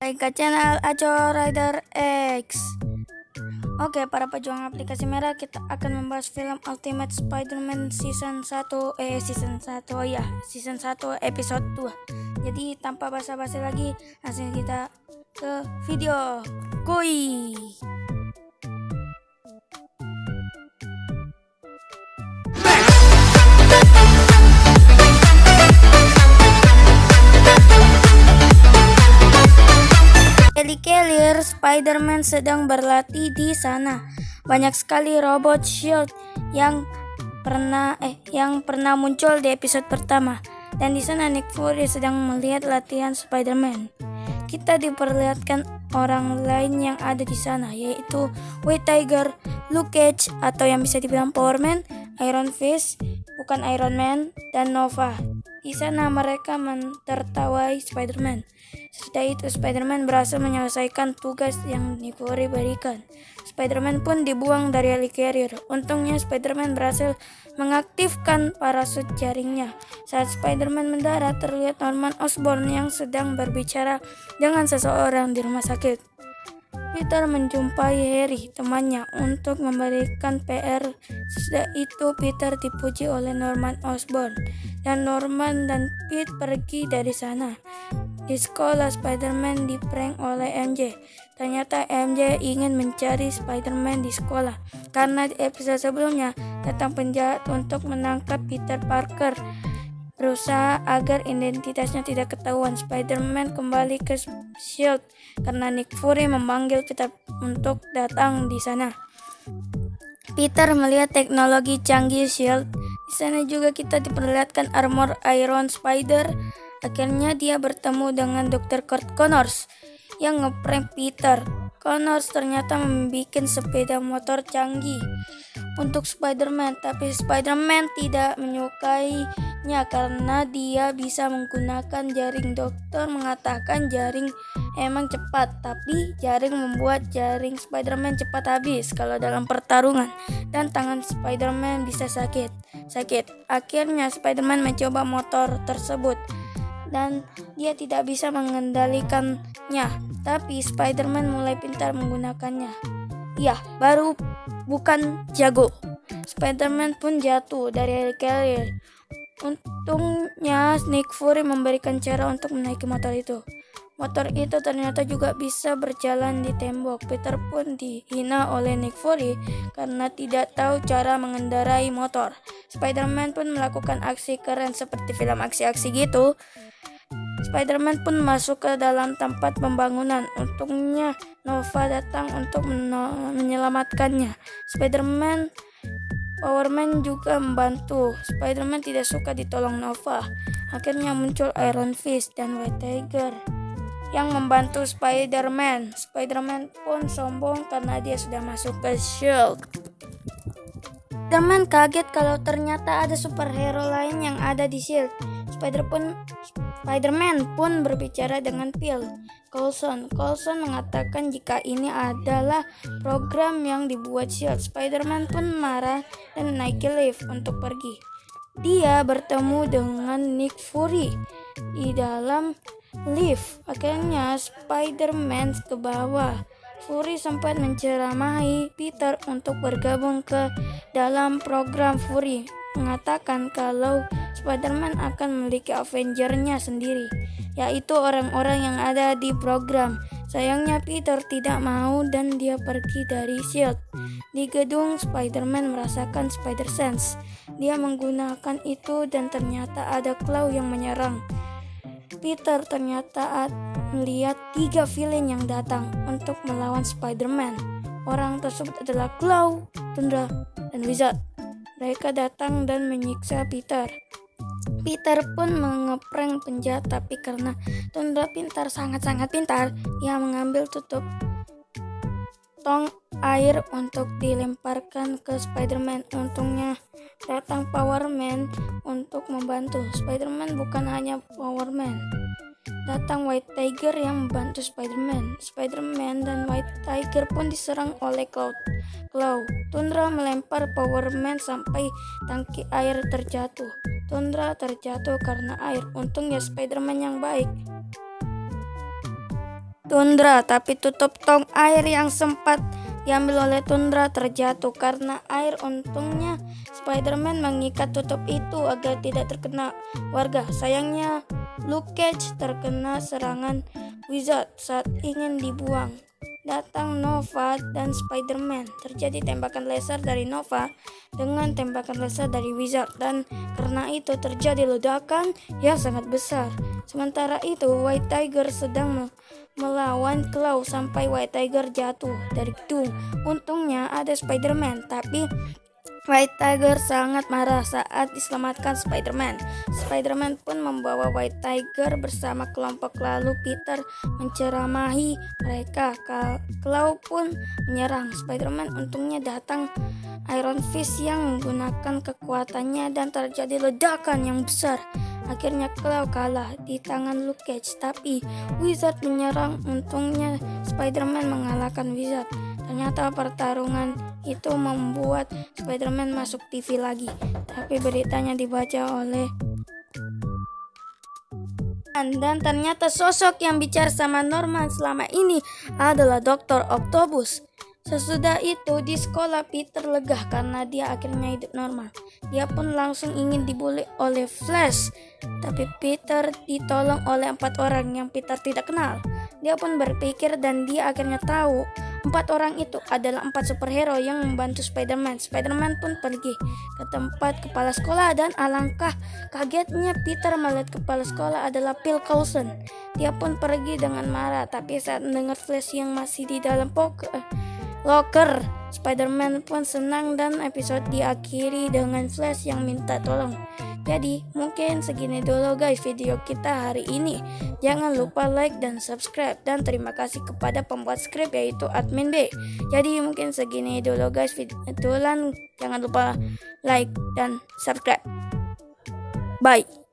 Like ke channel Aco Rider X. Oke, para pejuang aplikasi merah, kita akan membahas film Ultimate Spider-Man season 1 season 1 episode 2. Jadi tanpa basa-basi lagi, langsung kita ke video. Kuy. Kelir Spider-Man sedang berlatih di sana. Banyak sekali robot shield yang pernah muncul di episode pertama. Dan di sana Nick Fury sedang melihat latihan Spider-Man. Kita diperlihatkan orang lain yang ada di sana, yaitu White Tiger, Luke Cage atau yang bisa dibilang Power Man, Iron Fist, bukan Iron Man, dan Nova. Di sana mereka menertawai Spider-Man. Setelah itu Spider-Man berhasil menyelesaikan tugas yang Nick Fury berikan. Spider-Man pun dibuang dari helicarrier. Untungnya Spider-Man berhasil mengaktifkan parasut jaringnya. Saat Spider-Man mendarat, terlihat Norman Osborn yang sedang berbicara dengan seseorang di rumah sakit. Peter menjumpai Harry, temannya, untuk memberikan PR. Setelah itu Peter dipuji oleh Norman Osborn, dan Norman dan Pete pergi dari sana. Di sekolah, Spider-Man diprank oleh MJ. Ternyata MJ ingin mencari Spider-Man di sekolah, karena di episode sebelumnya datang penjahat untuk menangkap Peter Parker. Berusaha agar identitasnya tidak ketahuan, Spider-Man kembali ke SHIELD karena Nick Fury memanggil Peter untuk datang di sana. Peter melihat teknologi canggih SHIELD. Di sana juga kita diperlihatkan armor Iron Spider. Akhirnya dia bertemu dengan Dr. Kurt Connors yang ngeprank Peter. Connors ternyata membuat sepeda motor canggih untuk Spider-Man, tapi Spider-Man tidak menyukainya karena dia bisa menggunakan jaring. Dokter mengatakan jaring emang cepat, tapi jaring membuat jaring Spider-Man cepat habis kalau dalam pertarungan, dan tangan Spider-Man bisa sakit. Akhirnya Spider-Man mencoba motor tersebut dan dia tidak bisa mengendalikannya, tapi Spider-Man mulai pintar menggunakannya. Ya, baru bukan jago. Spider-Man pun jatuh dari helicarrier. Untungnya Nick Fury memberikan cara untuk menaiki motor itu. Motor itu ternyata juga bisa berjalan di tembok. Peter pun dihina oleh Nick Fury karena tidak tahu cara mengendarai motor. Spider-Man pun melakukan aksi keren seperti film aksi-aksi gitu. Spider-Man pun masuk ke dalam tempat pembangunan. Untungnya Nova datang untuk menyelamatkannya. Power Man juga membantu. Spider-Man tidak suka ditolong Nova. Akhirnya muncul Iron Fist dan White Tiger yang membantu Spider-Man. Spider-Man pun sombong karena dia sudah masuk ke SHIELD. Spider-Man kaget kalau ternyata ada superhero lain yang ada di SHIELD. Spider-Man pun berbicara dengan Phil Coulson. Coulson mengatakan jika ini adalah program yang dibuat SHIELD. Spider-Man pun marah dan naik lift untuk pergi. Dia bertemu dengan Nick Fury di dalam lift. Akhirnya Spider-Man ke bawah. Fury sempat menceramahi Peter untuk bergabung ke dalam program. Fury mengatakan kalau Spider-Man akan memiliki Avenger-nya sendiri, yaitu orang-orang yang ada di program. Sayangnya Peter tidak mau dan dia pergi dari SHIELD. Di gedung, Spider-Man merasakan Spider-Sense. Dia menggunakan itu dan ternyata ada Claw yang menyerang. Peter ternyata melihat 3 villain yang datang untuk melawan Spider-Man. Orang tersebut adalah Claw, Tundra, dan Wizard. Mereka datang dan menyiksa Peter. Peter pun mengeprank penjahat, tapi karena Tundra sangat-sangat pintar, dia mengambil tutup tong air untuk dilemparkan ke Spider-Man. Untungnya datang Power Man untuk membantu. Spider-Man bukan hanya Power Man. Datang White Tiger yang membantu Spider-Man. Spider-Man dan White Tiger pun diserang oleh Claw. Tundra melempar Power Man sampai tangki air terjatuh. Tundra terjatuh karena air. Untungnya Spider-Man yang baik tundra, tapi tutup tong air yang sempat diambil oleh tundra terjatuh karena air. Untungnya Spider-Man mengikat tutup itu agar tidak terkena warga. Sayangnya Luke Cage terkena serangan Wizard saat ingin dibuang. Datang Nova dan Spider-Man. Terjadi tembakan laser dari Nova dengan tembakan laser dari Wizard, dan karena itu terjadi ledakan yang sangat besar. Sementara itu White Tiger sedang melawan Claw sampai White Tiger jatuh dari gedung. Untungnya ada Spider-Man, tapi White Tiger sangat marah saat diselamatkan Spider-Man. Spider-Man pun membawa White Tiger bersama kelompok, lalu Peter menceramahi mereka. Claw pun menyerang Spider-Man. Untungnya datang Iron Fist yang menggunakan kekuatannya dan terjadi ledakan yang besar. Akhirnya Claw kalah di tangan Luke Cage, tapi Wizard menyerang. Untungnya Spider-Man mengalahkan Wizard. Ternyata pertarungan itu membuat Spider-Man masuk TV lagi, tapi beritanya dibaca oleh dan ternyata sosok yang bicara sama Norman selama ini adalah Dr. Octopus. Sesudah itu di sekolah Peter lega karena dia akhirnya hidup normal. Dia pun langsung ingin dibully oleh Flash, tapi Peter ditolong oleh 4 orang yang Peter tidak kenal. Dia pun berpikir dan dia akhirnya tahu 4 orang itu adalah 4 superhero yang membantu Spider-Man. Spider-Man pun pergi ke tempat kepala sekolah dan alangkah kagetnya Peter melihat kepala sekolah adalah Phil Coulson. Dia pun pergi dengan marah, tapi saat mendengar Flash yang masih di dalam locker, Spider-Man pun senang dan episode diakhiri dengan Flash yang minta tolong. Jadi mungkin segini dulu guys video kita hari ini. Jangan lupa like dan subscribe, dan terima kasih kepada pembuat skrip yaitu Admin B. Jadi mungkin segini dulu guys video Jangan lupa like dan subscribe. Bye.